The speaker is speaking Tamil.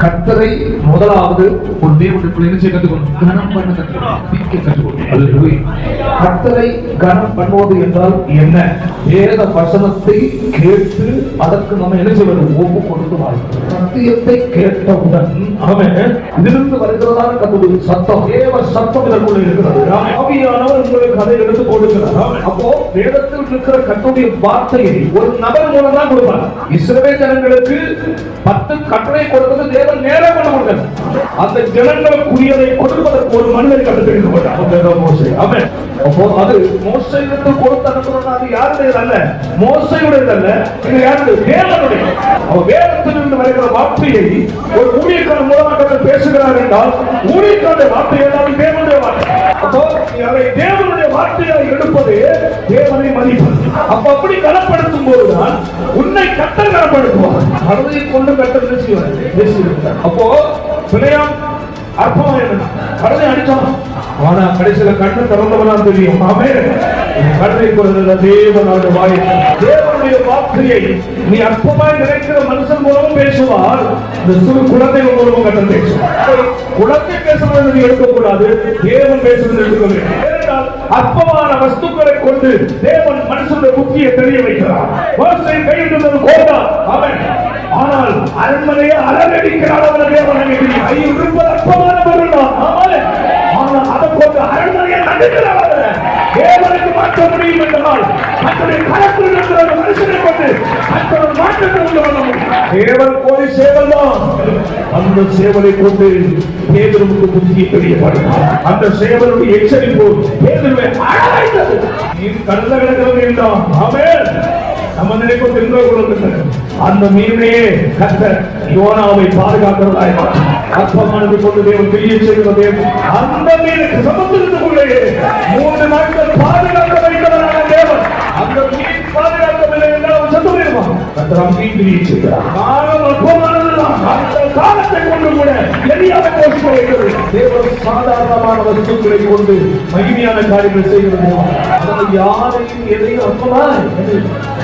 கர்த்தரை முதலாவது ஒரு தேவனுடைய பிள்ளைகளை கற்றுக்கொள்ளும், கனம் பண்ண கற்றுக்கொள்ளும். கர்த்தரை கனம் பண்ணுவது என்றால் என்ன? வேத வசனத்தை கேட்டு அதற்கு நம்ம என்ன செய்வது? ஒப்பு கொடுத்து வாழ்க்கை. சத்தியத்தை கேட்டவுடன் அவன் இதிலிருந்து வருகிறதான கர்த்தருடைய சத்தம், தேவ சத்தம் இதற்குள்ள இருக்கிறது. ஆவியானவர் உங்களுக்கு அதை எடுத்து கொடுக்கிறார். அப்போ வேதத்தில் இருக்கிற கர்த்தருடைய வார்த்தையை ஒரு நபர் மூலம் தான் கொடுப்பார். இஸ்ரவேல் ஜனங்களுக்கு 10 கட்டளை கொடுத்தது தேவன் நேரம் பண்ண முடியாது. அந்த ஜனங்களுக்குரியதை கொடுப்பதற்கு ஒரு மனிதனை கண்டுபிடிக்கப்பட்டார், மோசே. ஆமென். அப்போ அது மோசேக்கு கொடுத்த அனுப்புறது அது யாருடையது அல்ல, மோசேயுடையது அல்ல, இது யாருடைய? தேவனுடைய. வேதத்திலிருந்து வருகிற வார்த்தையை ஒரு ஊழியக்காரன் மூலமாக பேசுகிறார் என்றால் ஊழியக்காரனுடைய வார்த்தை எல்லாம் தேவனுடைய வார்த்தை. அப்போ அதை தேவனுடைய வார்த்தையாக எடுப்பது தேவனை மதிப்பது. அப்ப அப்படி கனப்படுத்தும் போதுதான் உன்னை கர்த்தர் கனப்படுத்துவார். கடவுளை கொண்டு கர்த்தர் பேசுகிறார். அப்போ பிழையாம் அர்த்தம் என்ன? கடலை அடிச்சான், ஆனா கடைசியில கண்ணு திறந்தவனா தெரியும். கடலை கொடுத்த தேவனுடைய வாய், தேவனுடைய வார்த்தையை நீ அற்பமாய் நினைக்கிற மனுஷன் மூலமும் பேசுவார், இந்த சிறு குழந்தைகள் மூலமும் கட்ட பேசுவார். குழந்தை பேசுவது நீ எடுக்கக்கூடாது, தேவன் பேசுவது எடுக்க வேண்டும். ஏனென்றால் அற்பமான வஸ்துக்களை கொண்டு தேவன் மனுஷனுடைய புத்தியை தெரிய வைக்கிறார். மோசே கையில் கோட்டார் அவன், ஆனால் அரண்மனையை அலங்கரிக்கிறார். அவன் தேவன் கையில் இருப்பது அற்பமான பொருள் தான், ஆனால் அதை கொண்டு அரண்மனையை நடுக்கிறார். தேவனுக்கு மாற்ற முடியும் என்றால் தன்னுடைய கரத்தில் இருக்கிற மனுஷனை கொண்டு தன்னுடைய மாற்றத்தை கொண்டு வர முடியும். தேவன் கோரி சேவல் தான். அந்த சேவலை கொண்டு பேதுருவுக்கு புத்தியை தெரியப்படுத்தார். அந்த சேவலுடைய எச்சரிப்பு பேதுருவை அழைத்தது. நீ கடல்ல கிடக்கிறது என்றான். ஆமென். நம்ம நினைப்போம் தின்ற குலத்தினர் அந்த மீனையே கர்த்தர் யோனாவை பாதுகாக்கிறதாய் அற்பமானது கொண்டு தேவன் பெரிய செய்கிறது. அந்த மீனுக்கு சமுத்திரத்துக்குள்ளே 3 நாட்கள் பாதுகாக்க வைக்கிறவரான தேவன் அந்த மீன் பாதுகாக்கவில்லை என்றால் செத்து போயிருவான். கர்த்தர் மீன் பெரிய செய்கிறார். காலம் அற்பமானதுதான். அந்த காலத்தை கொண்டு கூட எளியாக போஷிக்க வைக்கிறது. தேவன் சாதாரணமான வஸ்துக்களை கொண்டு மகிமையான காரியங்கள் செய்கிறது. அதனால் யாரையும் எதையும் அற்பமாக